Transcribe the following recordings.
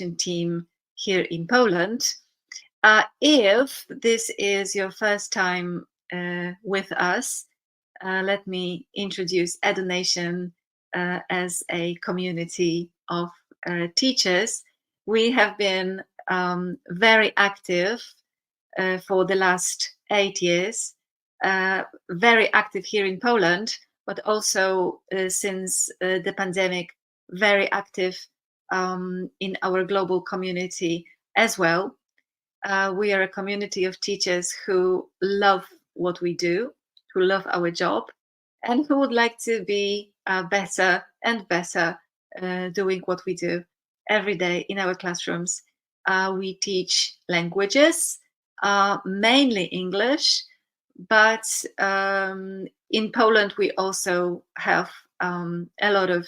Elicitation team here in Poland. If this is your first time with us, let me introduce Edunation as a community of teachers. We have been very active for the last 8 years, very active here in Poland, but also since the pandemic, very active in our global community as well. We are a community of teachers who love what we do, who love our job, and who would like to be better and better doing what we do every day in our classrooms. We teach languages, mainly English, but in Poland we also have a lot of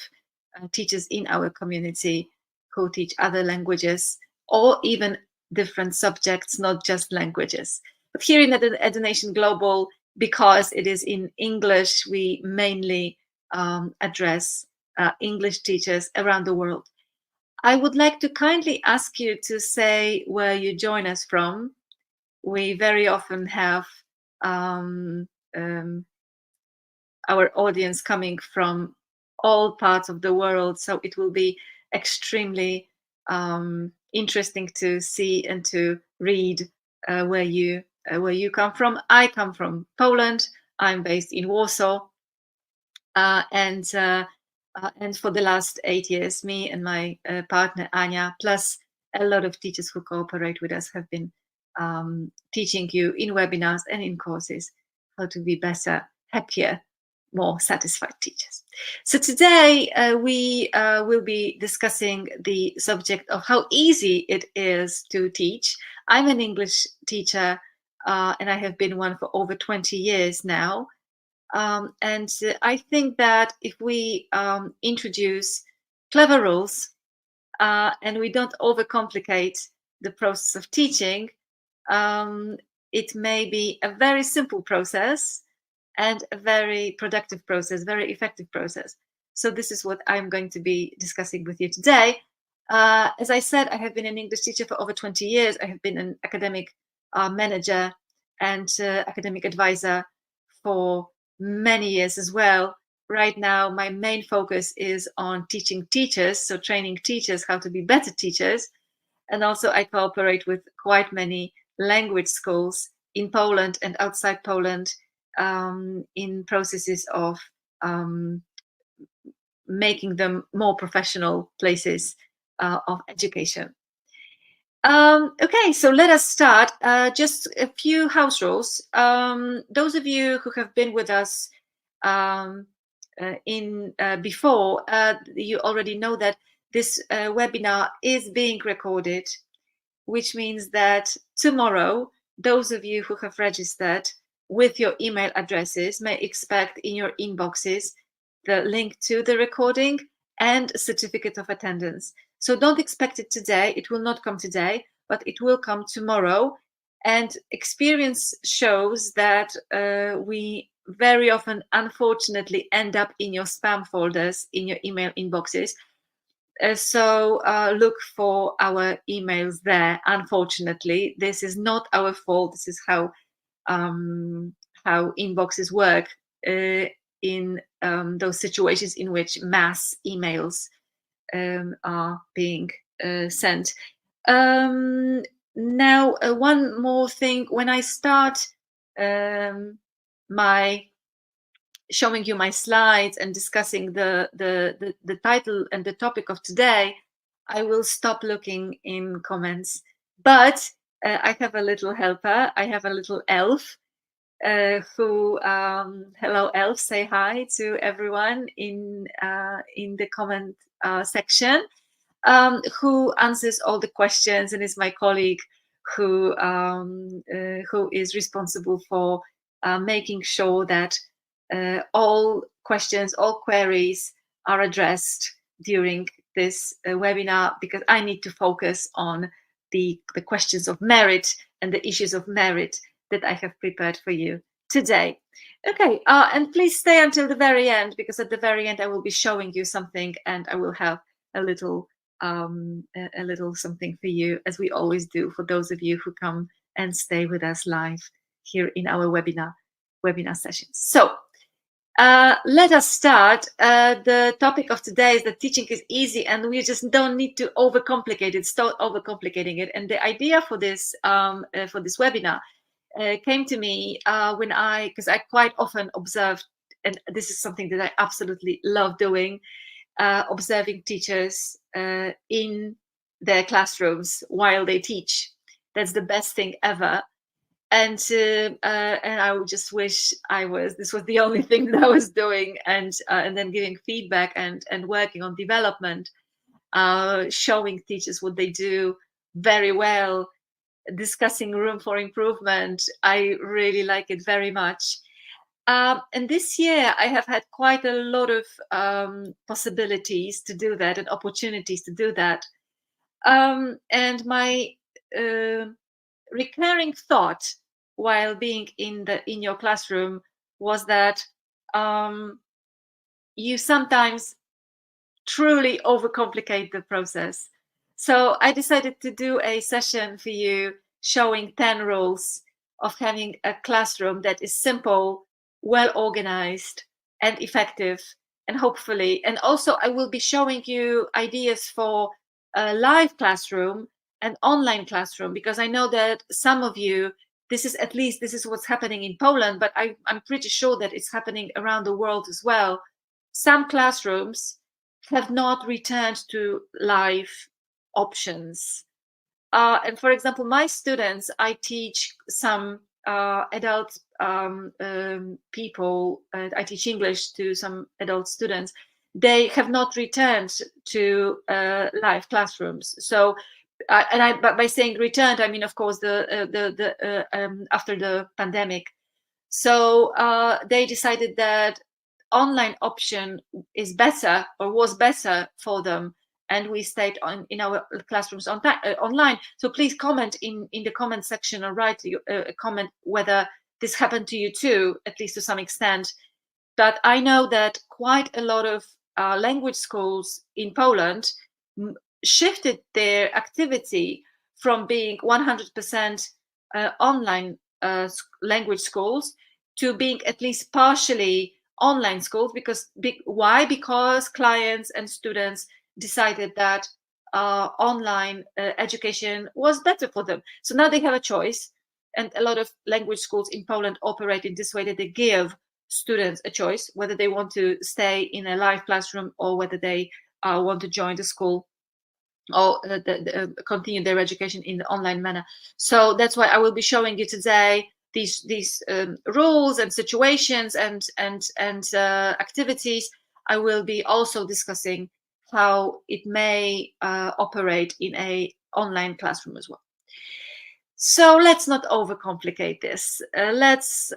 teachers in our community who teach other languages or even different subjects, not just languages. But here in Edunation Global, because it is in English, we mainly address English teachers around the world. I would like to kindly ask you to say where you join us from. We very often have our audience coming from all parts of the world, so it will be extremely interesting to see and to read where you come from. I come from Poland. I'm based in Warsaw, and for the last 8 years, me and my partner Anya, plus a lot of teachers who cooperate with us, have been teaching you in webinars and in courses how to be better, happier, more satisfied teachers. So today we will be discussing the subject of how easy it is to teach. I'm an English teacher and I have been one for over 20 years now. And I think that if we introduce clever rules and we don't overcomplicate the process of teaching, it may be a very simple process and a very productive process, very effective process. So this is what I'm going to be discussing with you today. As I said, I have been an English teacher for over 20 years. I have been an academic manager and academic advisor for many years as well. Right now, my main focus is on teaching teachers, so training teachers how to be better teachers. And also I cooperate with quite many language schools in Poland and outside Poland, in processes of making them more professional places of education. Okay, so let us start. Just a few house rules. Those of you who have been with us before, you already know that this webinar is being recorded, which means that tomorrow, those of you who have registered with your email addresses may expect in your inboxes the link to the recording and a certificate of attendance. So don't expect it today. It will not come today, but it will come tomorrow. And experience shows that we very often, unfortunately, end up in your spam folders, in your email inboxes. So look for our emails there. Unfortunately, this is not our fault. This is how inboxes work in those situations in which mass emails are being sent. Now, one more thing. When I start showing you my slides and discussing the title and the topic of today, I will stop looking in comments. But I have a little helper. I have a little elf who, hello elf, say hi to everyone in the comment section, who answers all the questions and is my colleague who is responsible for making sure that all questions, all queries are addressed during this webinar, because I need to focus on the questions of merit and the issues of merit that I have prepared for you today. Okay, and please stay until the very end, because at the very end I will be showing you something and I will have a little a little something for you, as we always do for those of you who come and stay with us live here in our webinar sessions. So let us start. The topic of today is that teaching is easy, and we just don't need to overcomplicate it. Stop overcomplicating it. And the idea for this webinar came to me because I quite often observed, and this is something that I absolutely love doing, observing teachers in their classrooms while they teach. That's the best thing ever. And I would just wish this was the only thing that I was doing, and then giving feedback and working on development, showing teachers what they do very well, discussing room for improvement. I really like it very much. And this year I have had quite a lot of possibilities to do that and opportunities to do that. And my recurring thought while being in your classroom was that you sometimes truly overcomplicate the process. So I decided to do a session for you showing 10 rules of having a classroom that is simple, well organized, and effective, and hopefully, and also I will be showing you ideas for a live classroom and online classroom, because I know that some of you, this is what's happening in Poland, but I'm pretty sure that it's happening around the world as well. Some classrooms have not returned to live options. And for example, my students, I teach some adult people, I teach English to some adult students. They have not returned to live classrooms. So, but by saying returned, I mean, of course, after the pandemic. So they decided that online option is better, or was better for them, and we stayed in our classrooms online. So please comment in the comment section, or write a comment whether this happened to you too, at least to some extent. But I know that quite a lot of language schools in Poland shifted their activity from being 100% online language schools to being at least partially online schools. Why? Because clients and students decided that online education was better for them. So now they have a choice, and a lot of language schools in Poland operate in this way, that they give students a choice whether they want to stay in a live classroom or whether they want to join the school or continue their education in the online manner. So that's why I will be showing you today these rules and situations and activities. I will be also discussing how it may operate in a online classroom as well. So let's not overcomplicate this. Let's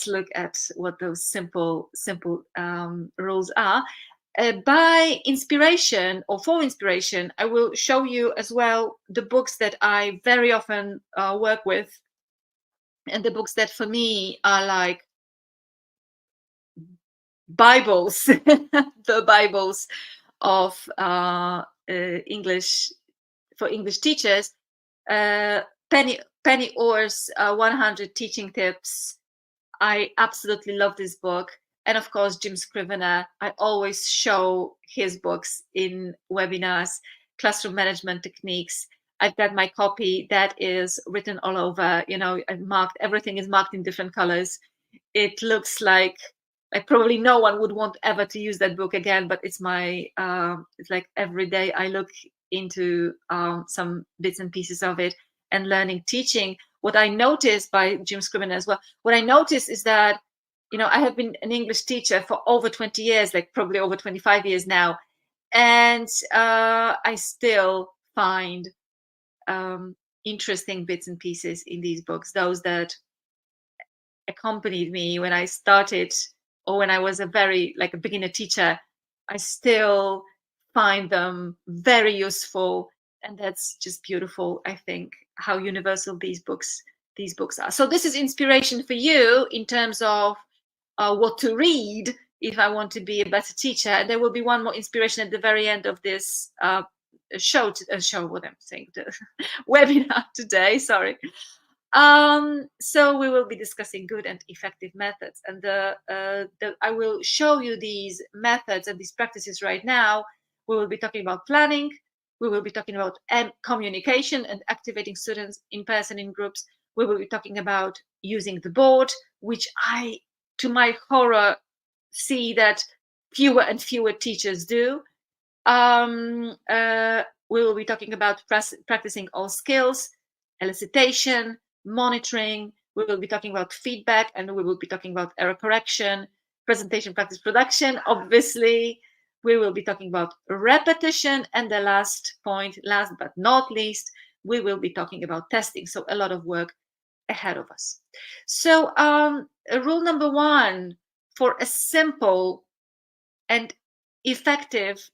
look at what those simple rules are. By inspiration, or for inspiration, I will show you as well the books that I very often work with, and the books that for me are like Bibles, the Bibles of English, for English teachers. Penny Orr's 100 Teaching Tips. I absolutely love this book. And of course, Jim Scrivener. I always show his books in webinars. Classroom Management Techniques. I've got my copy that is written all over. I've marked, everything is marked in different colors. It looks like probably no one would want ever to use that book again, but it's my it's like every day I look into some bits and pieces of it and learning teaching. What I noticed by Jim Scrivener as well, what I noticed is that I have been an English teacher for over 20 years, like probably over 25 years now, and I still find interesting bits and pieces in these books, those that accompanied me when I started, or when I was a beginner teacher. I still find them very useful, and that's just beautiful. I think how universal these books are. So this is inspiration for you in terms of what to read if I want to be a better teacher. And there will be one more inspiration at the very end of this show what I'm saying, the webinar today, sorry. So we will be discussing good and effective methods, and I will show you these methods and these practices right now. We will be talking about planning, we will be talking about communication and activating students in person, in groups. We will be talking about using the board, which I, to my horror, see that fewer and fewer teachers do. We will be talking about practicing all skills, elicitation, monitoring. We will be talking about feedback, and we will be talking about error correction, presentation, practice, production. Obviously, we will be talking about repetition, and the last point, last but not least, we will be talking about testing. So a lot of work ahead of us. So rule number one for a simple and effective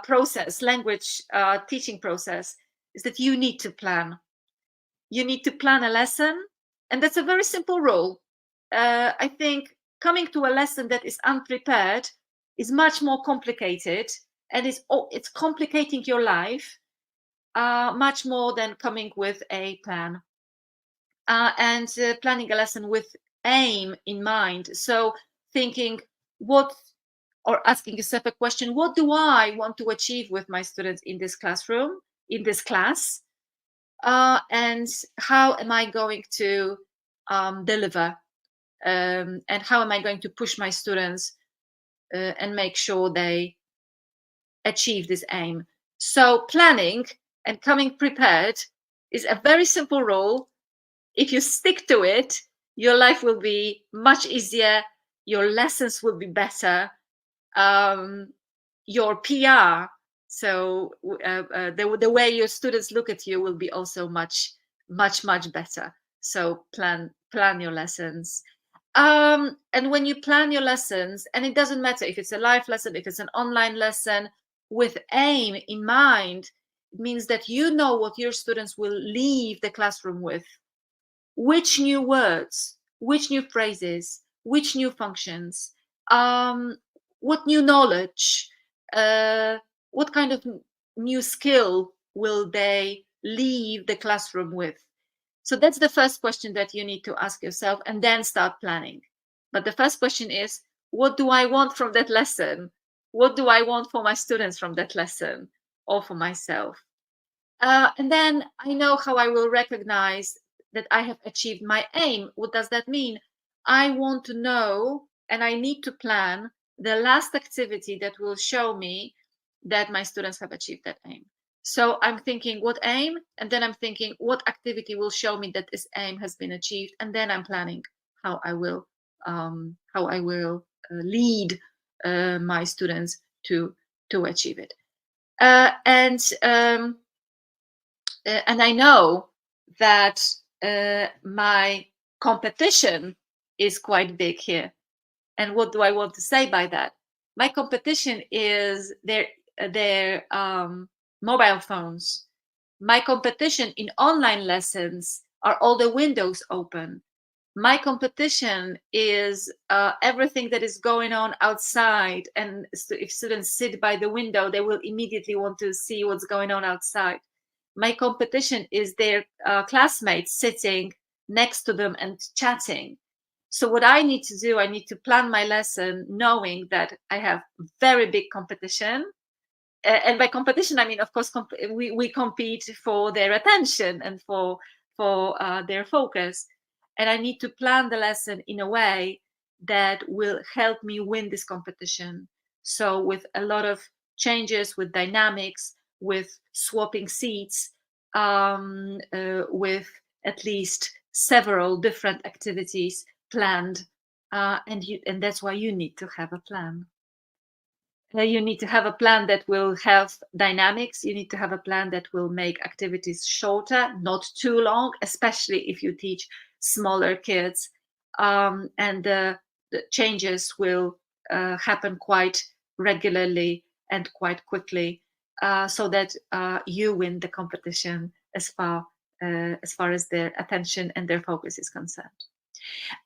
process, language teaching process, is that you need to plan. You need to plan a lesson, and that's a very simple rule. I think coming to a lesson that is unprepared is much more complicated, and it's complicating your life much more than coming with a plan. And planning a lesson with aim in mind. So thinking or asking yourself a question: what do I want to achieve with my students in this classroom, in this class? And how am I going to deliver? And how am I going to push my students and make sure they achieve this aim? So planning and coming prepared is a very simple rule. If you stick to it, your life will be much easier, your lessons will be better, your PR, so the way your students look at you will be also much better. So plan your lessons. And when you plan your lessons, and it doesn't matter if it's a live lesson, if it's an online lesson, with aim in mind, it means that you know what your students will leave the classroom with. Which new words, which new phrases, which new functions, what new knowledge, what kind of new skill will they leave the classroom with? So that's the first question that you need to ask yourself, and then start planning. But the first question is, what do I want from that lesson? What do I want for my students from that lesson, or for myself? And then I know how I will recognize that I have achieved my aim. What does that mean? I want to know, and I need to plan the last activity that will show me that my students have achieved that aim. So I'm thinking, what aim? And then I'm thinking, what activity will show me that this aim has been achieved? And then I'm planning how I will lead my students to achieve it. And I know that my competition is quite big here. And what do I want to say by that? My competition is their mobile phones. My competition in online lessons are all the windows open. My competition is everything that is going on outside. And if students sit by the window, they will immediately want to see what's going on outside. My competition is their classmates sitting next to them and chatting. So what I need to do, I need to plan my lesson knowing that I have very big competition. And by competition, I mean, of course, we compete for their attention and for their focus. And I need to plan the lesson in a way that will help me win this competition. So with a lot of changes, with dynamics, with swapping seats, with at least several different activities planned, and that's why you need to have a plan. You need to have a plan that will have dynamics. You need to have a plan that will make activities shorter, not too long, especially if you teach smaller kids. And the changes will happen quite regularly and quite quickly, so that you win the competition as far as their attention and their focus is concerned.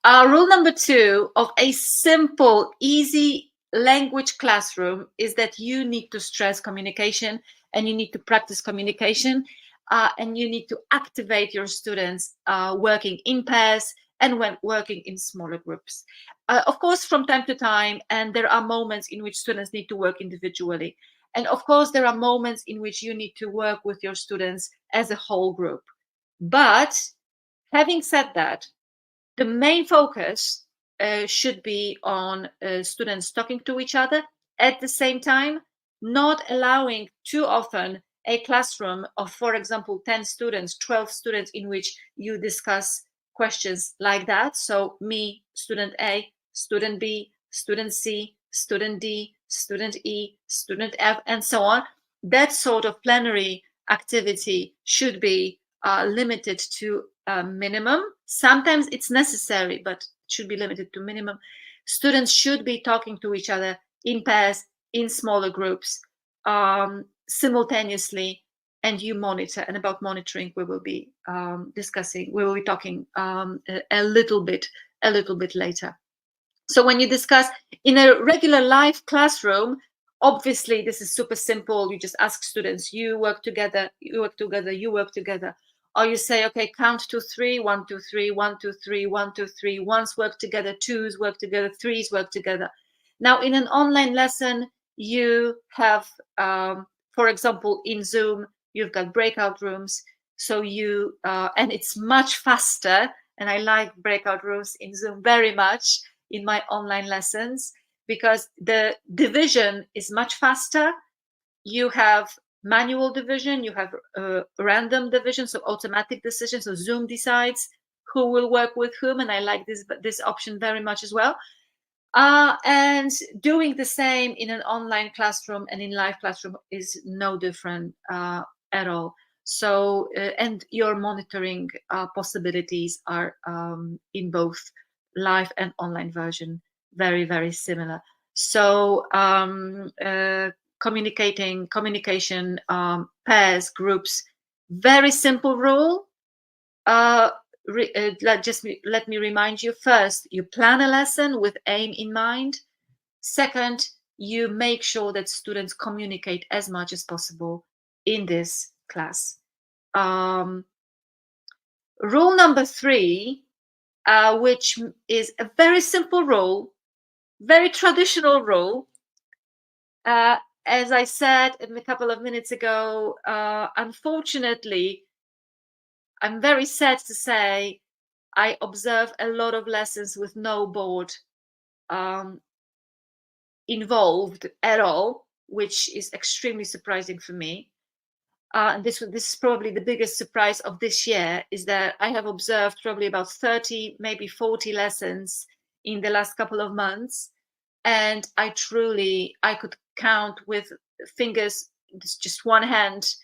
Rule number 2 of a simple, easy language classroom is that you need to stress communication and you need to practice communication, and you need to activate your students working in pairs and when working in smaller groups. Of course, from time to time, and there are moments in which students need to work individually. And of course, there are moments in which you need to work with your students as a whole group. But having said that, the main focus should be on students talking to each other at the same time, not allowing too often a classroom of, for example, 10 students, 12 students, in which you discuss questions like that. So me, student A, student B, student C, student D, student E, student F, and so on. That sort of plenary activity should be limited to a minimum. Sometimes it's necessary, but it should be limited to minimum. Students should be talking to each other in pairs, in smaller groups, simultaneously, and you monitor. And about monitoring, we will be discussing. We will be talking a little bit later. So when you discuss in a regular live classroom, obviously this is super simple. You just ask students, you work together, you work together, you work together. Or you say, okay, count to 3, 1, 2, 3, 1, 2, 3, 1, 2, 3. Ones work together, twos work together, threes work together. Now, in an online lesson, you have, for example, in Zoom, you've got breakout rooms. So you, and it's much faster. And I like breakout rooms in Zoom very much in my online lessons, because the division is much faster. You have manual division, you have random division, so automatic decision. So Zoom decides who will work with whom, and I like this option very much as well. And doing the same in an online classroom and in live classroom is no different at all. So, and your monitoring possibilities are in both live and online version very, very similar. So communication, pairs, groups, very simple rule. Let me remind you, first, you plan a lesson with aim in mind. Second, you make sure that students communicate as much as possible in this class. Rule number 3, which is a very simple rule, very traditional rule. As I said a couple of minutes ago, unfortunately, I'm very sad to say, I observe a lot of lessons with no board involved at all, which is extremely surprising for me. And this is probably the biggest surprise of this year, is that I have observed probably about 30, maybe 40 lessons in the last couple of months. And I could count with fingers, just one hand,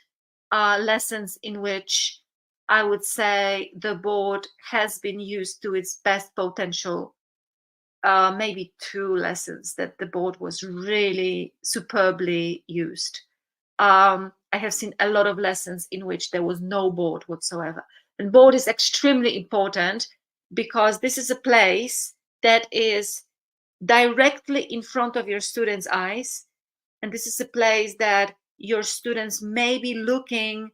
lessons in which I would say the board has been used to its best potential. Maybe 2 lessons that the board was really superbly used. I have seen a lot of lessons in which there was no board whatsoever. And board is extremely important, because this is a place that is directly in front of your students' eyes. And this is a place that your students may be looking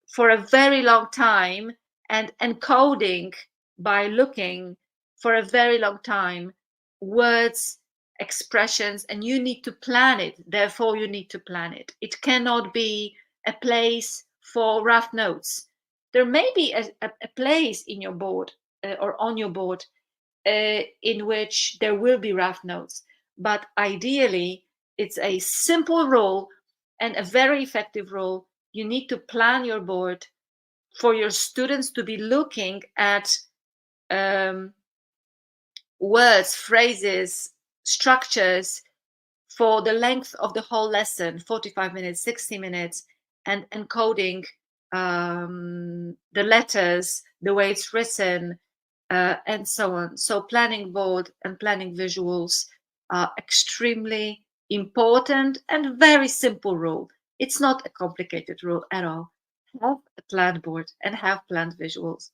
for a very long time and encoding by looking for a very long time words, expressions, and you need to plan it. Therefore, you need to plan it. It cannot be a place for rough notes. There may be a place in your board or on your board in which there will be rough notes, but ideally, it's a simple rule and a very effective rule. You need to plan your board for your students to be looking at words, phrases, structures for the length of the whole lesson, 45 minutes, 60 minutes, and encoding the letters, the way it's written, and so on. So planning board and planning visuals are extremely important and very simple rule. It's not a complicated rule at all. Have a planned board and have planned visuals.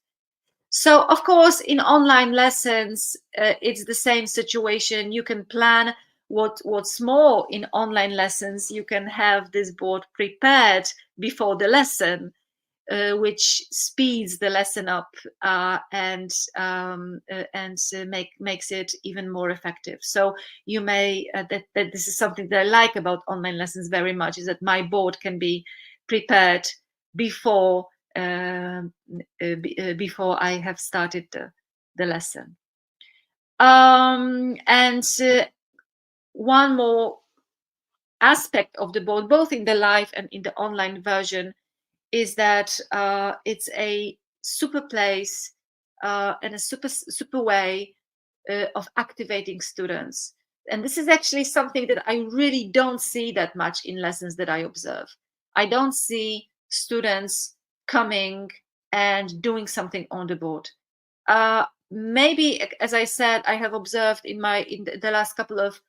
So, of course, in online lessons, it's the same situation. You can plan What's more, in online lessons, you can have this board prepared before the lesson, which speeds the lesson up and makes it even more effective. So you may that this is something that I like about online lessons very much, is that my board can be prepared before before I have started the lesson. And one more aspect of the board, both in the live and in the online version, is that it's a super place and a super way of activating students. And this is actually something that I really don't see that much in lessons that I observe. I don't see students coming and doing something on the board. Maybe, as I said, I have observed in the last couple of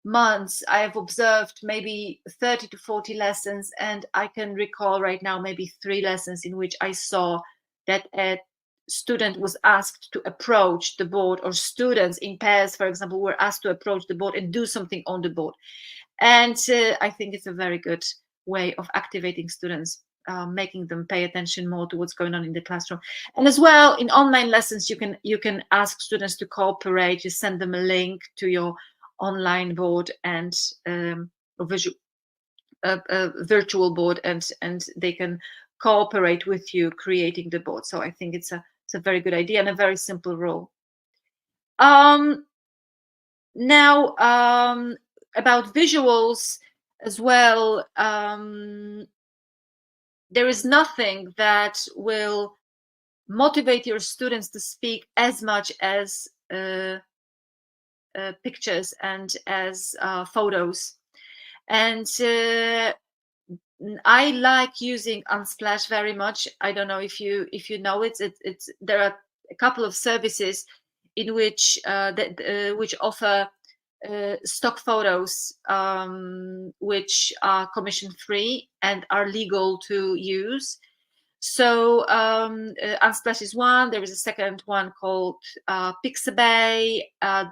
months, I have observed maybe 30 to 40 lessons, and I can recall right now maybe 3 lessons in which I saw that a student was asked to approach the board, or students in pairs, for example, were asked to approach the board and do something on the board. And I think it's a very good way of activating students, making them pay attention more to what's going on in the classroom. And as well, in online lessons, you can ask students to cooperate. You send them a link to your online board and a virtual board, and they can cooperate with you creating the board. So I think it's a very good idea and a very simple rule. Now, about visuals as well, there is nothing that will motivate your students to speak as much as pictures and as photos. And I like using Unsplash very much. I don't know if you know it. There are a couple of services in which which offer stock photos, which are commission free and are legal to use. So Unsplash is one. There is a second one called Pixabay.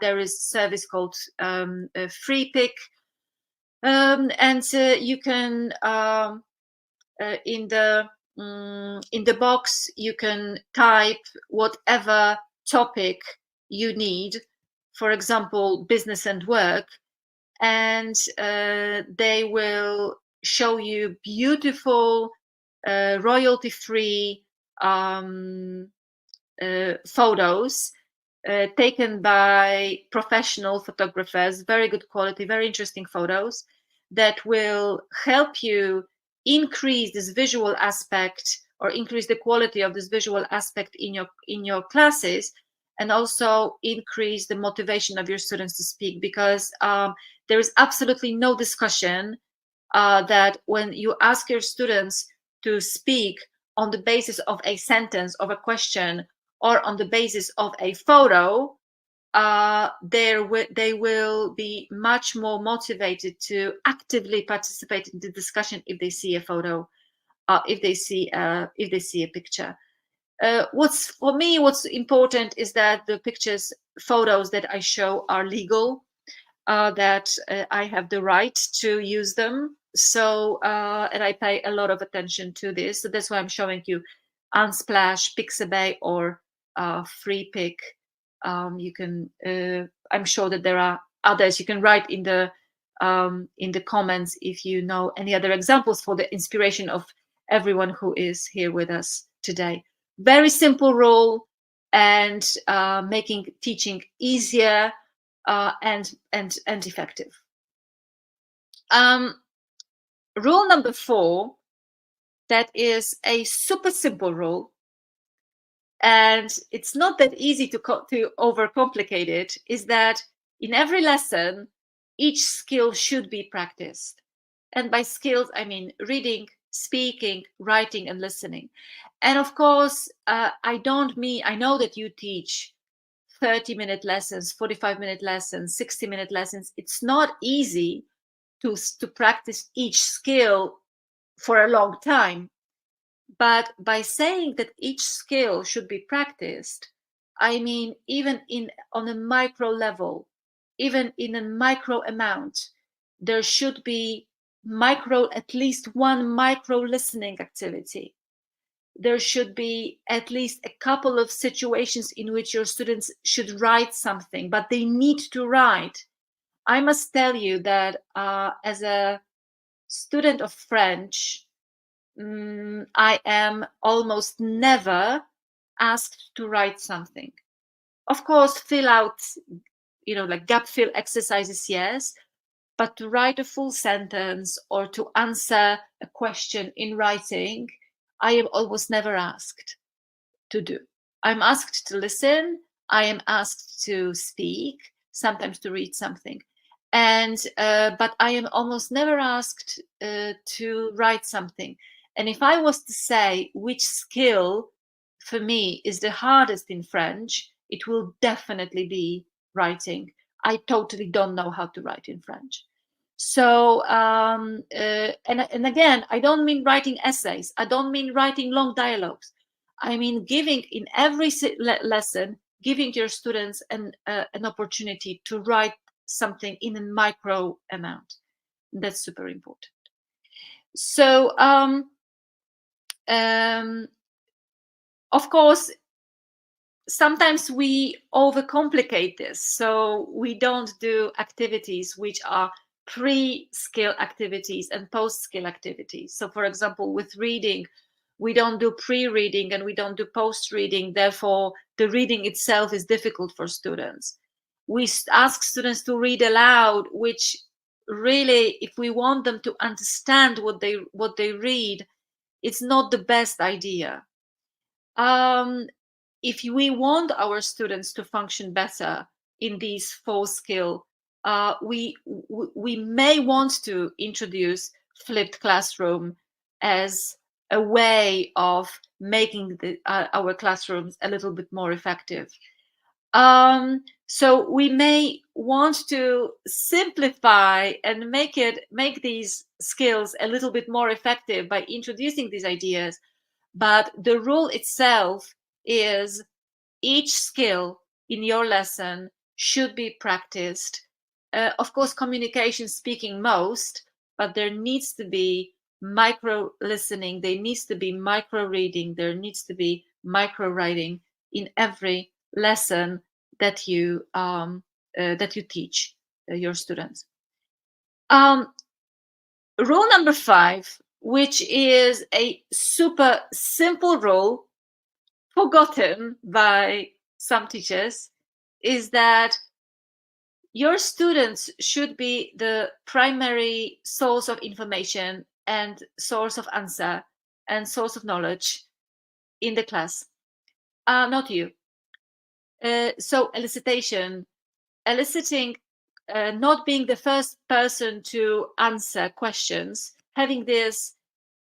There is a service called FreePic. And you can in the box you can type whatever topic you need, for example, business and work, and they will show you beautiful royalty-free photos taken by professional photographers, very good quality, very interesting photos that will help you increase this visual aspect, or increase the quality of this visual aspect in your classes, and also increase the motivation of your students to speak, because there is absolutely no discussion that when you ask your students to speak on the basis of a sentence, of a question, or on the basis of a photo, they will be much more motivated to actively participate in the discussion if they see a photo, if they see a picture. What's important is that the photos that I show are legal, that I have the right to use them. So and I pay a lot of attention to this. So that's why I'm showing you Unsplash, Pixabay, or FreePic. You can. I'm sure that there are others. You can write in the comments if you know any other examples for the inspiration of everyone who is here with us today. Very simple rule, and making teaching easier and effective. Rule number 4, that is a super simple rule, and it's not that easy to overcomplicate it, is that in every lesson, each skill should be practiced. And by skills, I mean reading, speaking, writing, and listening. And of course, I know that you teach 30-minute lessons, 45-minute lessons, 60-minute lessons. It's not easy to practice each skill for a long time. But by saying that each skill should be practiced, I mean even on a micro level, even in a micro amount, there should be at least one micro listening activity. There should be at least a couple of situations in which your students should write something, but they need to write. I must tell you that as a student of French, I am almost never asked to write something. Of course, fill out, like gap fill exercises, yes, but to write a full sentence or to answer a question in writing, I am almost never asked to do. I'm asked to listen, I am asked to speak, sometimes to read something. But I am almost never asked to write something. And if I was to say which skill for me is the hardest in French, it will definitely be writing. I totally don't know how to write in French. So, and again, I don't mean writing essays. I don't mean writing long dialogues. I mean giving in every lesson, giving your students an opportunity to write something in a micro amount. That's super important. So, of course, sometimes we overcomplicate this. So we don't do activities which are pre-skill activities and post-skill activities. So for example, with reading, we don't do pre-reading and we don't do post-reading. Therefore, the reading itself is difficult for students. We ask students to read aloud, which really, if we want them to understand what they read, it's not the best idea. If we want our students to function better in these four skills, we may want to introduce flipped classroom as a way of making our classrooms a little bit more effective. So we may want to simplify and make these skills a little bit more effective by introducing these ideas. But the rule itself is each skill in your lesson should be practiced. Of course, communication, speaking most, but there needs to be micro listening, there needs to be micro reading, there needs to be micro writing in every lesson that you teach your students. Rule number 5, which is a super simple rule forgotten by some teachers, is that your students should be the primary source of information and source of answer and source of knowledge in the class, not you. So elicitation, eliciting, not being the first person to answer questions, having this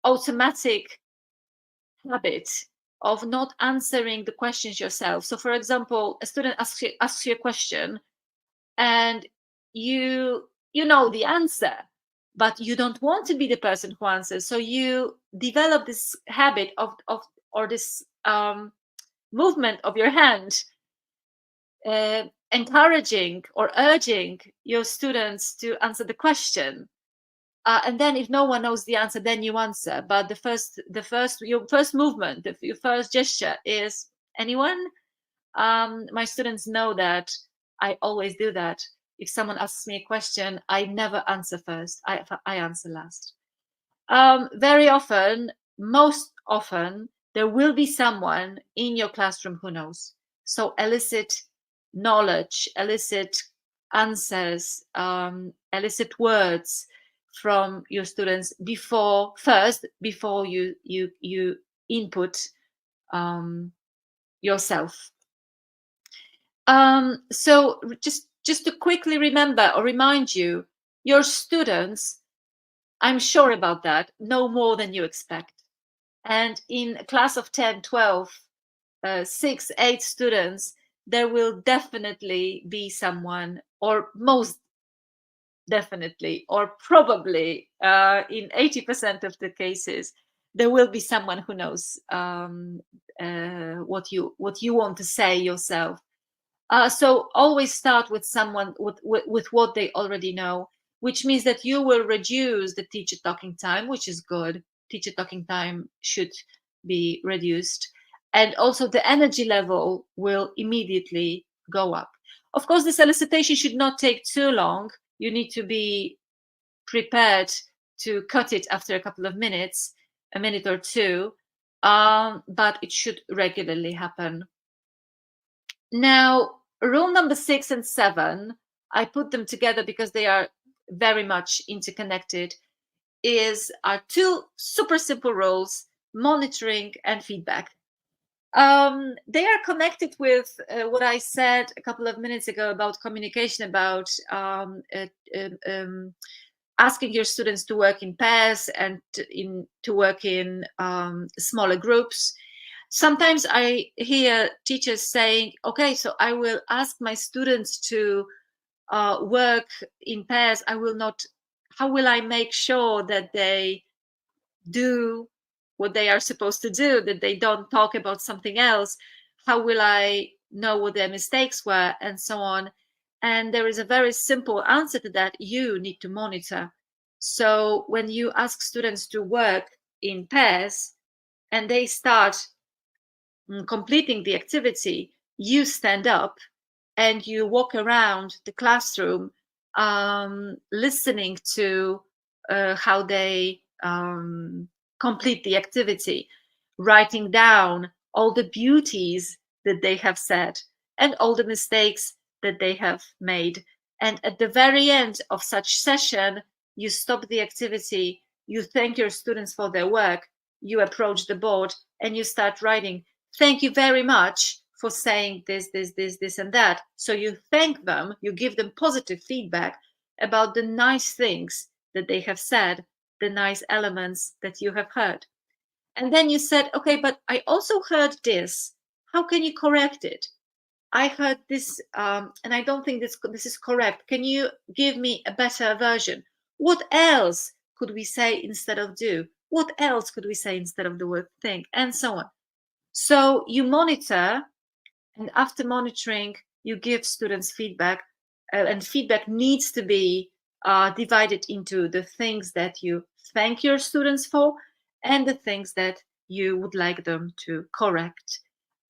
automatic habit of not answering the questions yourself. So for example, a student asks you a question and you know the answer, but you don't want to be the person who answers. So you develop this habit of or this movement of your hand, encouraging or urging your students to answer the question. And then if no one knows the answer, then you answer. But your first movement, your first gesture is, anyone? My students know that I always do that. If someone asks me a question, I never answer first. I answer last. Very often, most often, there will be someone in your classroom who knows. So elicit knowledge, elicit answers, elicit words from your students before you input yourself. So just to quickly remember or remind you, your students, I'm sure about that, know more than you expect. And in a class of 10, 12, 6, 8 students, there will definitely be someone, or most definitely, or probably in 80% of the cases, there will be someone who knows what you want to say yourself. So always start with someone with what they already know, which means that you will reduce the teacher talking time, which is good. Teacher talking time should be reduced. And also the energy level will immediately go up. Of course, this elicitation should not take too long. You need to be prepared to cut it after a couple of minutes, a minute or two, but it should regularly happen. Now, rule number 6 and 7, I put them together because they are very much interconnected, are two super simple rules: monitoring and feedback. They are connected with what I said a couple of minutes ago about communication, about asking your students to work in pairs and to work in smaller groups. Sometimes I hear teachers saying, okay, so I will ask my students to work in pairs. How will I make sure that they do what they are supposed to do, that they don't talk about something else? How will I know what their mistakes were, and so on? And there is a very simple answer to that: you need to monitor. So when you ask students to work in pairs and they start completing the activity, you stand up and you walk around the classroom, listening to how they complete the activity, writing down all the beauties that they have said and all the mistakes that they have made. And at the very end of such session, you stop the activity, you thank your students for their work, you approach the board and you start writing, thank you very much for saying this, and that. So you thank them, you give them positive feedback about the nice things that they have said, the nice elements that you have heard. And then you said, okay, but I also heard this. How can you correct it? I heard this, and I don't think this is correct. Can you give me a better version? What else could we say instead of do? What else could we say instead of the word think? And so on. So you monitor, and after monitoring, you give students feedback, and feedback needs to be divided into the things that you thank your students for and the things that you would like them to correct.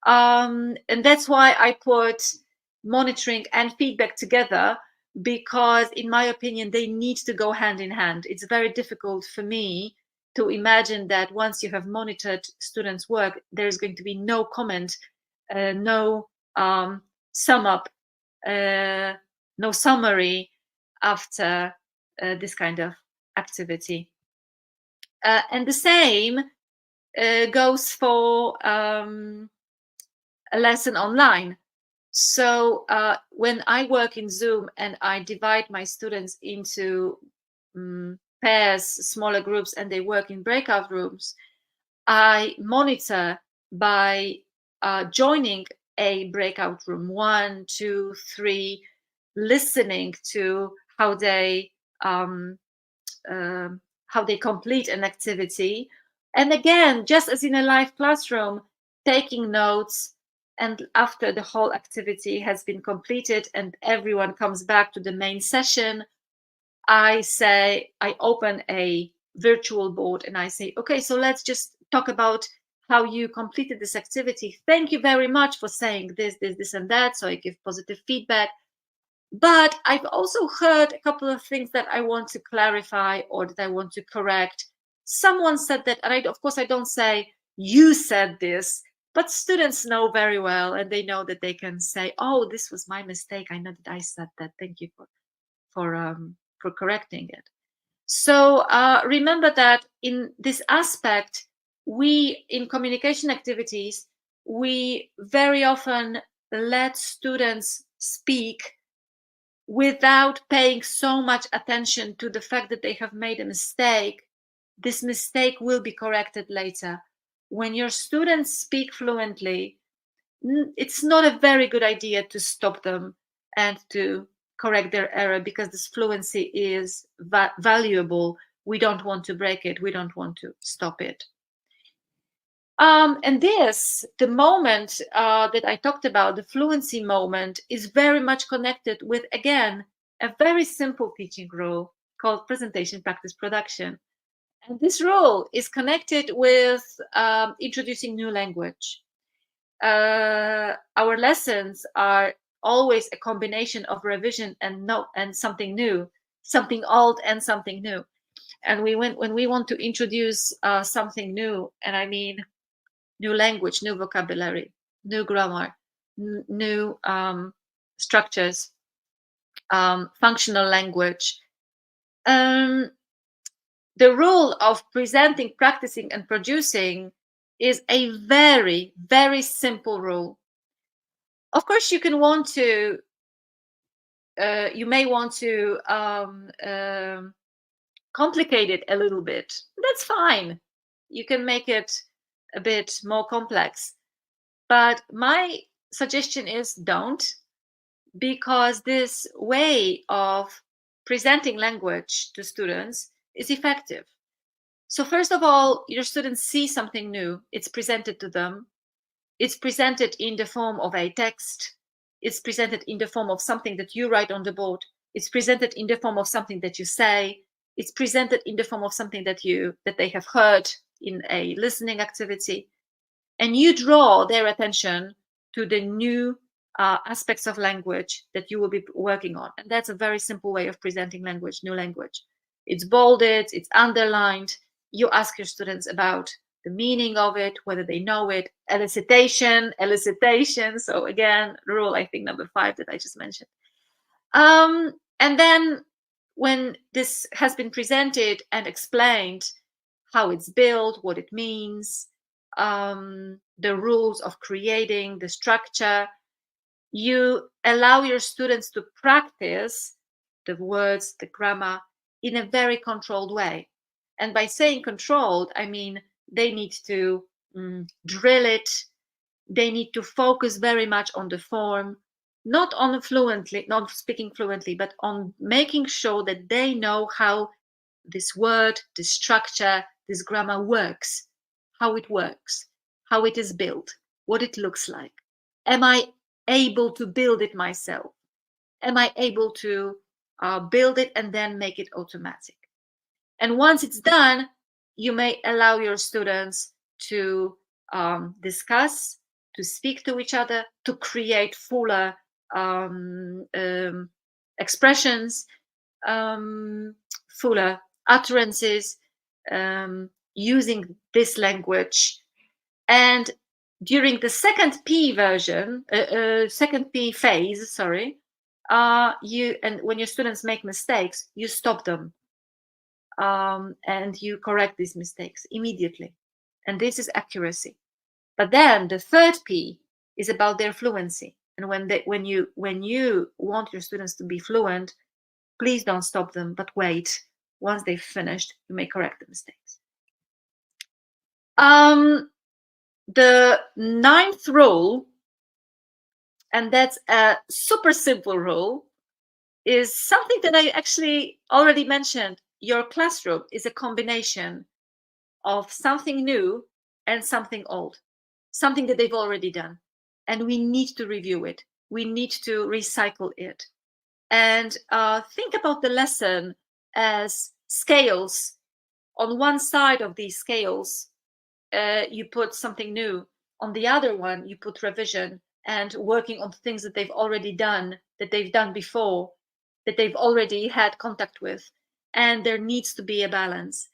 And that's why I put monitoring and feedback together, because in my opinion, they need to go hand in hand. It's very difficult for me to imagine that once you have monitored students' work, there's going to be no comment, no sum up, no summary after this kind of activity. And the same goes for a lesson online. So when I work in Zoom and I divide my students into pairs, smaller groups, and they work in breakout rooms, I monitor by joining a breakout room, 1, 2, 3, listening to how they complete an activity, and again, just as in a live classroom, taking notes. And after the whole activity has been completed and everyone comes back to the main session, I open a virtual board and I say, okay, so let's just talk about how you completed this activity. Thank you very much for saying this, and that. So I give positive feedback. But I've also heard a couple of things that I want to clarify or that I want to correct. Someone said that, and of course I don't say, you said this, but students know very well, and they know that they can say, oh, this was my mistake. I know that I said that. Thank you for correcting it. So remember that in this aspect, we, in communication activities, we very often let students speak without paying so much attention to the fact that they have made a mistake. This mistake will be corrected later. When your students speak fluently, it's not a very good idea to stop them and to correct their error, because this fluency is valuable. We don't want to break it. We don't want to stop it. And this, the moment that I talked about, the fluency moment, is very much connected with, again, a very simple teaching rule called presentation, practice, production. And this rule is connected with introducing new language. Our lessons are always a combination of revision and something new, something old and something new. And when we want to introduce something new, and I mean new language, new vocabulary, new grammar, new structures, functional language. The rule of presenting, practicing, and producing is a very, very simple rule. Of course, you can want to, you may want to complicate it a little bit. That's fine. You can make it a bit more complex. But my suggestion is don't, because this way of presenting language to students is effective. So first of all, your students see something new. It's presented to them. It's presented in the form of a text. It's presented in the form of something that you write on the board. It's presented in the form of something that you say. It's presented in the form of something that they have heard in a listening activity. And you draw their attention to the new aspects of language that you will be working on. And that's a very simple way of presenting language, new language. It's bolded, it's underlined. You ask your students about the meaning of it, whether they know it. Elicitation. So again, rule, I think, number 5 that I just mentioned. And then when this has been presented and explained, how it's built, what it means, the rules of creating, the structure, you allow your students to practice the words, the grammar, in a very controlled way. And by saying controlled, I mean they need to drill it. They need to focus very much on the form, not speaking fluently, but on making sure that they know how this word, this structure, this grammar works, how it works, how it is built, what it looks like. Am I able to build it myself? Am I able to build it and then make it automatic? And once it's done, you may allow your students to discuss, to speak to each other, to create fuller expressions, fuller utterances, using this language. And during the second P phase, when your students make mistakes, you stop them and you correct these mistakes immediately. And this is accuracy. But then the third P is about their fluency. And when you want your students to be fluent, please don't stop them, but wait. Once they've finished, you may correct the mistakes. The 9th rule, and that's a super simple rule, is something that I actually already mentioned. Your classroom is a combination of something new and something old, something that they've already done. And we need to review it. We need to recycle it. And think about the lesson as scales. On one side of these scales, you put something new. On the other one, you put revision and working on things that they've already done, that they've done before, that they've already had contact with. And there needs to be a balance.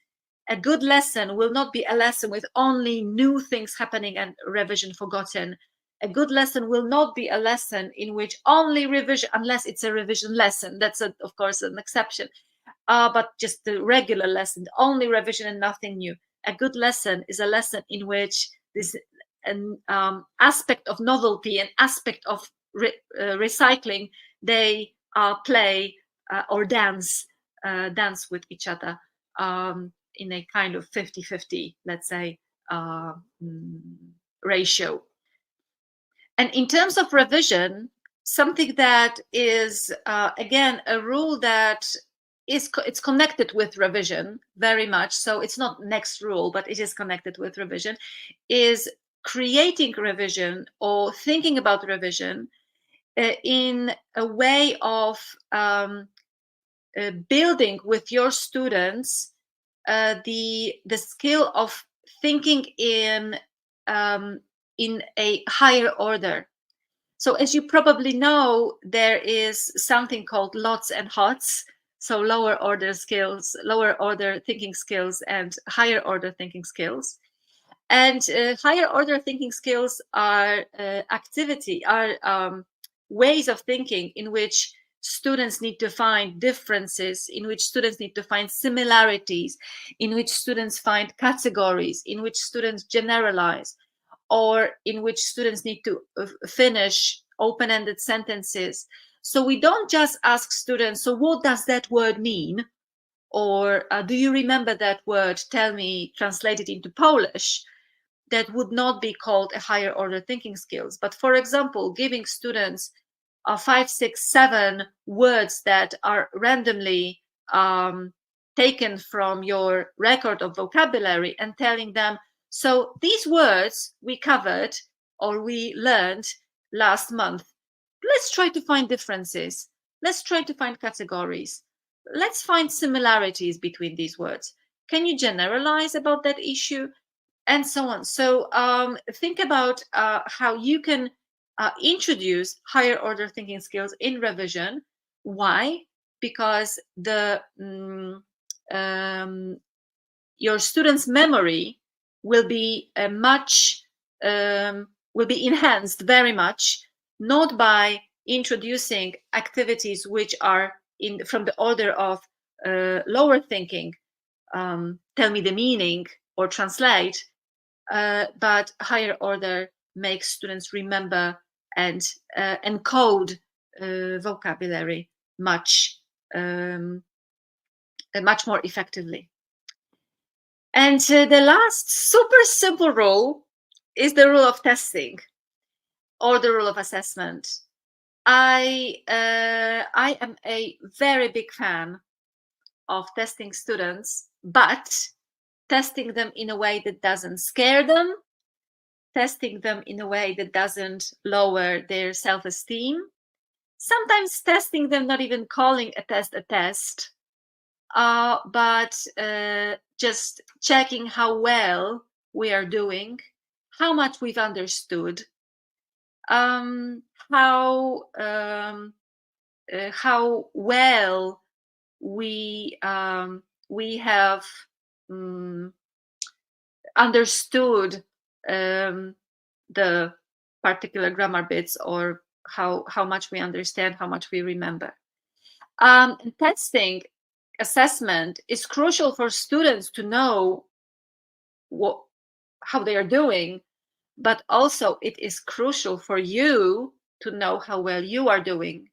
A good lesson will not be a lesson with only new things happening and revision forgotten. A good lesson will not be a lesson in which only revision, unless it's a revision lesson. That's, of course, an exception. But just the regular lesson, only revision and nothing new. A good lesson is a lesson in which this an aspect of novelty, an aspect of recycling, they play or dance with each other in a kind of 50-50, let's say, ratio. And in terms of revision, something that is, again, a rule that it's connected with revision very much. So it's not next rule, but it is connected with revision, is creating revision or thinking about revision in a way of building with your students the skill of thinking in a higher order. So as you probably know, there is something called lots and hots. So lower order skills, lower order thinking skills, and higher order thinking skills. And higher order thinking skills are ways of thinking in which students need to find differences, in which students need to find similarities, in which students find categories, in which students generalize, or in which students need to finish open-ended sentences. So we don't just ask students, so what does that word mean? Or do you remember that word? Tell me, translate it into Polish. That would not be called a higher order thinking skills. But for example, giving students 5, 6, 7 words that are randomly taken from your record of vocabulary and telling them, so these words we covered or we learned last month. Let's try to find differences. Let's try to find categories. Let's find similarities between these words. Can you generalize about that issue? And so on. So think about how you can introduce higher order thinking skills in revision. Why? Because your students' memory will be will be enhanced very much, not by introducing activities which are from the order of lower thinking, tell me the meaning or translate, but higher order makes students remember and encode vocabulary much more effectively. And the last super simple rule is the rule of testing or the rule of assessment. I am a very big fan of testing students, but testing them in a way that doesn't scare them, testing them in a way that doesn't lower their self-esteem, sometimes testing them, not even calling a test, but just checking how well we are doing, how much we've understood, how well we have understood the particular grammar bits, or how much we understand, how much we remember. Testing, assessment is crucial for students to know how they are doing, but also it is crucial for you to know how well you are doing.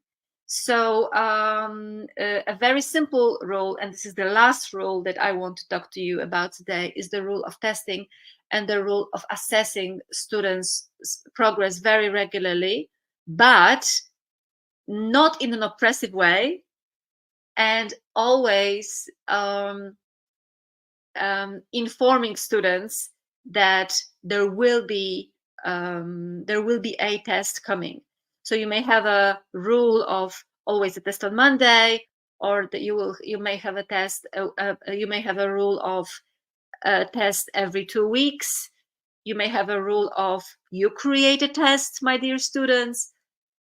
So a very simple rule, and this is the last rule that I want to talk to you about today, is the rule of testing and the rule of assessing students' progress very regularly, but not in an oppressive way, and always informing students that there will be a test coming. So you may have a rule of always a test on Monday, or that you may have a test. You may have a rule of a test every 2 weeks. You may have a rule of you create a test, my dear students.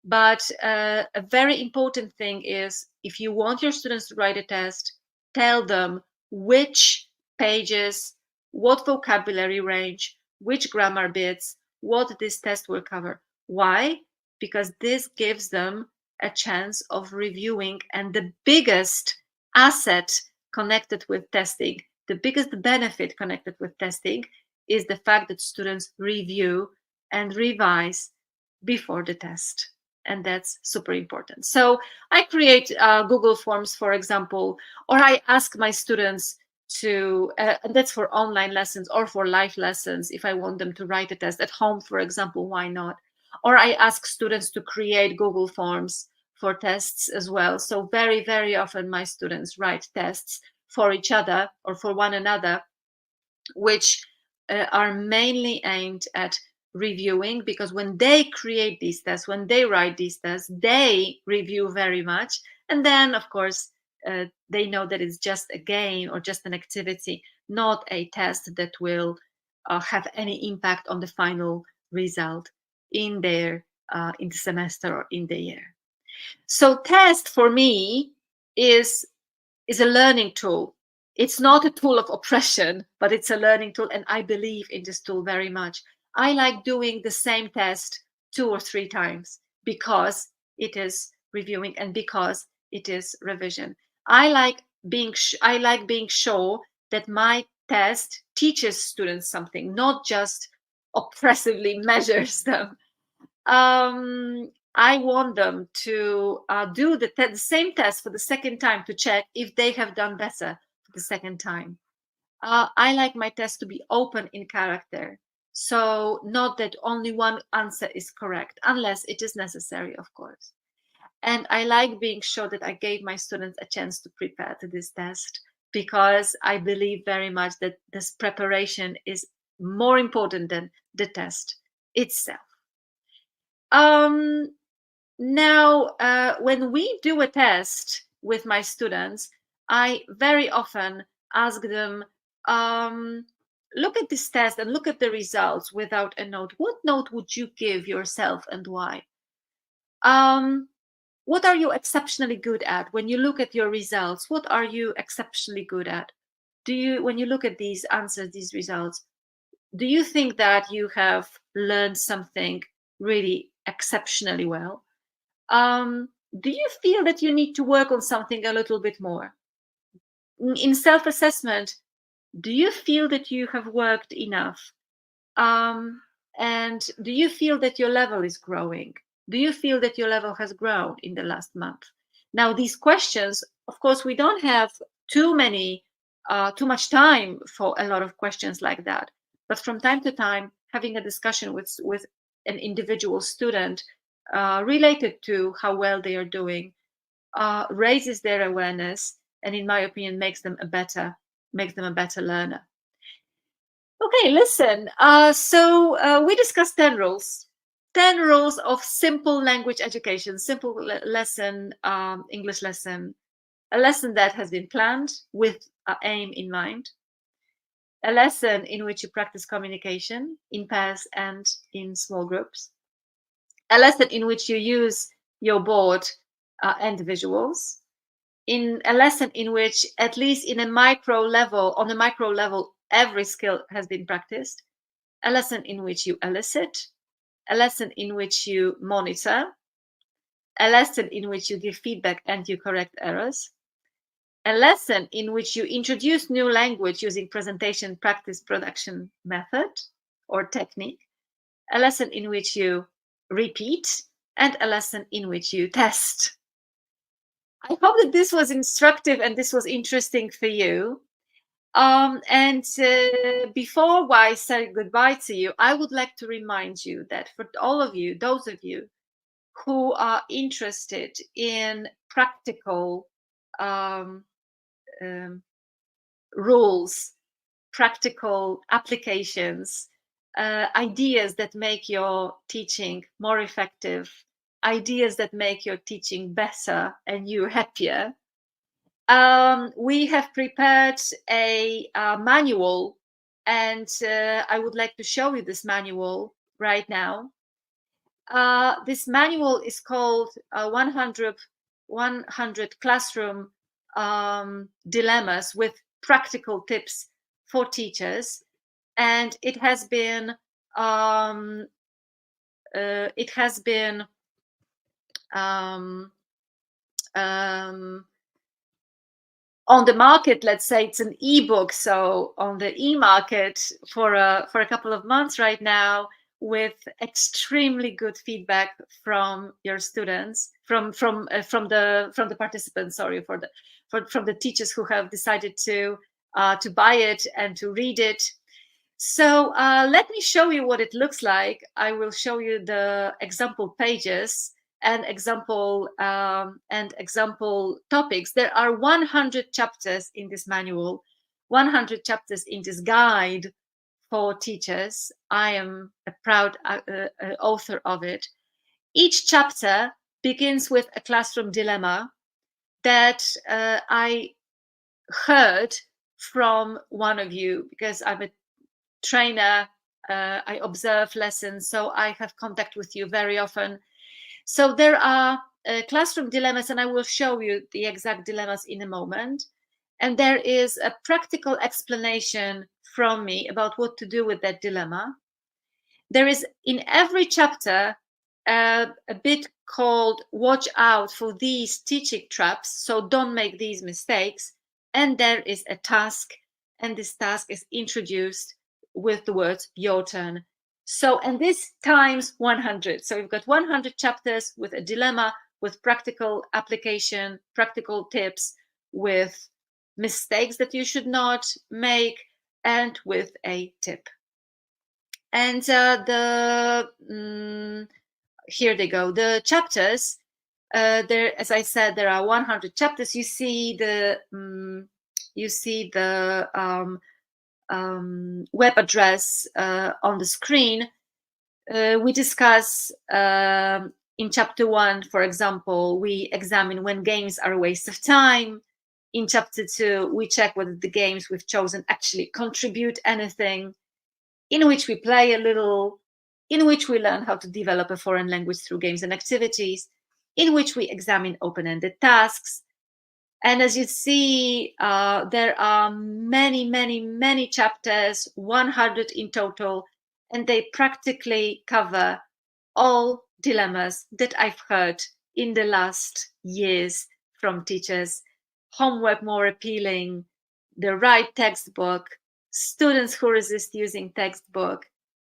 But a very important thing is, if you want your students to write a test, tell them which pages, what vocabulary range, which grammar bits, what this test will cover. Why? Because this gives them a chance of reviewing, and the biggest asset connected with testing, the biggest benefit connected with testing, is the fact that students review and revise before the test. And that's super important. So I create Google Forms, for example, or I ask my students to, and that's for online lessons or for live lessons, if I want them to write a test at home, for example, why not? Or I ask students to create Google Forms for tests as well. So very, very often my students write tests for each other or for one another, which are mainly aimed at reviewing, because when they create these tests, when they write these tests, they review very much. And then, of course, they know that it's just a game or just an activity, not a test that will have any impact on the final result in their in the semester or in the year. So test for me is a learning tool. It's not a tool of oppression, but it's a learning tool, and I believe in this tool very much. I like doing the same test 2 or 3 times because it is reviewing and because it is revision. I like being sure that my test teaches students something, not just oppressively measures them. I want them to do the same test for the second time to check if they have done better for the second time. I like my test to be open in character. So not that only one answer is correct, unless it is necessary, of course. And I like being sure that I gave my students a chance to prepare to this test, because I believe very much that this preparation is more important than the test itself. Now, when we do a test with my students, I very often ask them, look at this test and look at the results without a note. What note would you give yourself and why? What are you exceptionally good at? When you look at your results, what are you exceptionally good at? When you look at these answers, these results, do you think that you have learned something really exceptionally well? Do you feel that you need to work on something a little bit more? In self-assessment, do you feel that you have worked enough? And do you feel that your level is growing? Do you feel that your level has grown in the last month? Now, these questions, of course, we don't have too much time for a lot of questions like that. But from time to time, having a discussion with an individual student related to how well they are doing raises their awareness, and in my opinion, makes them a better learner. Okay, listen. So we discussed 10 rules. 10 rules of simple language education, simple lesson, English lesson, a lesson that has been planned with aim in mind, a lesson in which you practice communication in pairs and in small groups, a lesson in which you use your board and visuals, in a lesson in which, at least on a micro level, every skill has been practiced, a lesson in which you elicit, a lesson in which you monitor, a lesson in which you give feedback and you correct errors, a lesson in which you introduce new language using presentation, practice, production method or technique, a lesson in which you repeat, and a lesson in which you test. I hope that this was instructive and this was interesting for you. Before I say goodbye to you, I would like to remind you that for all of you, those of you who are interested in practical rules, practical applications, ideas that make your teaching more effective, ideas that make your teaching better and you happier, we have prepared a manual, and I would like to show you this manual right now. This manual is called 100 Classroom Dilemmas with Practical Tips for Teachers, and it has been on the market. Let's say it's an ebook, so on the e-market for a couple of months right now, with extremely good feedback from your students, from the participants. Sorry, from the teachers who have decided to buy it and to read it. So let me show you what it looks like. I will show you the example pages. and example topics. There are 100 chapters in this manual, 100 chapters in this guide for teachers. I am a proud author of it. Each chapter begins with a classroom dilemma that I heard from one of you, because I'm a trainer. I observe lessons, so I have contact with you very often. So there are classroom dilemmas, and I will show you the exact dilemmas in a moment. And there is a practical explanation from me about what to do with that dilemma. There is in every chapter a bit called "Watch out for these teaching traps," so don't make these mistakes. And there is a task, and this task is introduced with the words "your turn." So, and this times 100. So we've got 100 chapters with a dilemma, with practical application, practical tips, with mistakes that you should not make, and with a tip. And here they go. The chapters, there, as I said, there are 100 chapters. You see the web address on the screen. We discuss in chapter 1, for example, we examine when games are a waste of time. In chapter 2, we check whether the games we've chosen actually contribute anything, in which we play a little, in which we learn how to develop a foreign language through games and activities, in which we examine open-ended tasks. And as you see, there are many, many, many chapters, 100 in total, and they practically cover all dilemmas that I've heard in the last years from teachers. Homework more appealing, the right textbook, students who resist using textbook.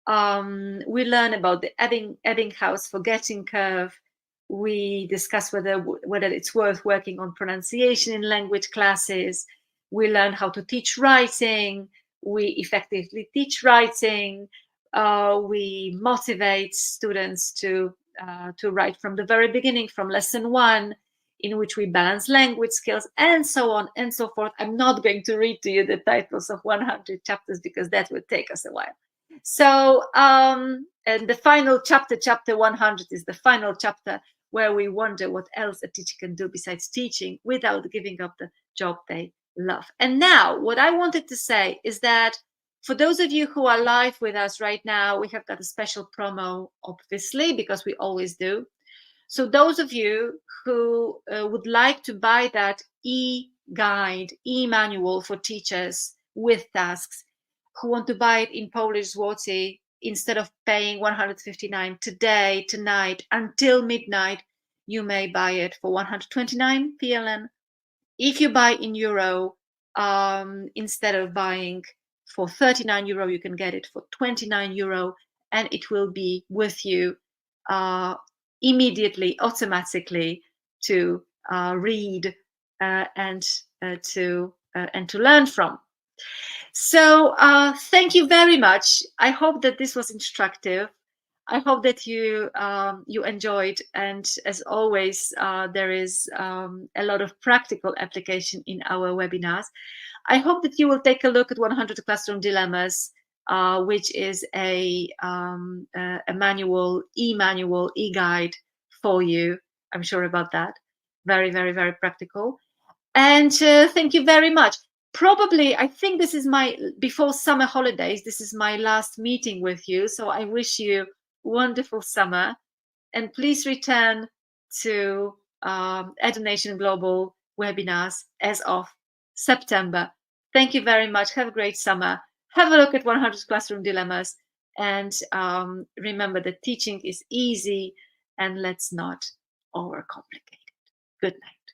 We learn about the Ebbinghaus forgetting curve. We discuss whether it's worth working on pronunciation in language classes. We learn how to teach writing. We effectively teach writing. We motivate students to write from the very beginning, from lesson 1, in which we balance language skills, and so on and so forth. I'm not going to read to you the titles of 100 chapters because that would take us a while. So, and the final chapter, chapter 100, is the final chapter where we wonder what else a teacher can do besides teaching without giving up the job they love. And now, what I wanted to say is that for those of you who are live with us right now, we have got a special promo, obviously, because we always do. So those of you who would like to buy that e-guide, e-manual for teachers with tasks, who want to buy it in Polish zloty instead of paying 159 today, tonight, until midnight, you may buy it for 129 PLN. If you buy in euro, instead of buying for 39 euro, you can get it for 29 euro, and it will be with you immediately, automatically, to read and to learn from. So thank you very much. I hope that this was instructive. I hope that you enjoyed, and as always, there is a lot of practical application in our webinars. I hope that you will take a look at 100 Classroom Dilemmas, which is a manual, e-manual, e-guide for you. I'm sure about that. Very, very, very practical. And thank you very much. Probably, I think this is before summer holidays, this is my last meeting with you. So I wish you wonderful summer, and please return to EduNation Global webinars as of September. Thank you very much. Have a great summer. Have a look at 100 Classroom Dilemmas, and remember that teaching is easy, and let's not overcomplicate it. Good night.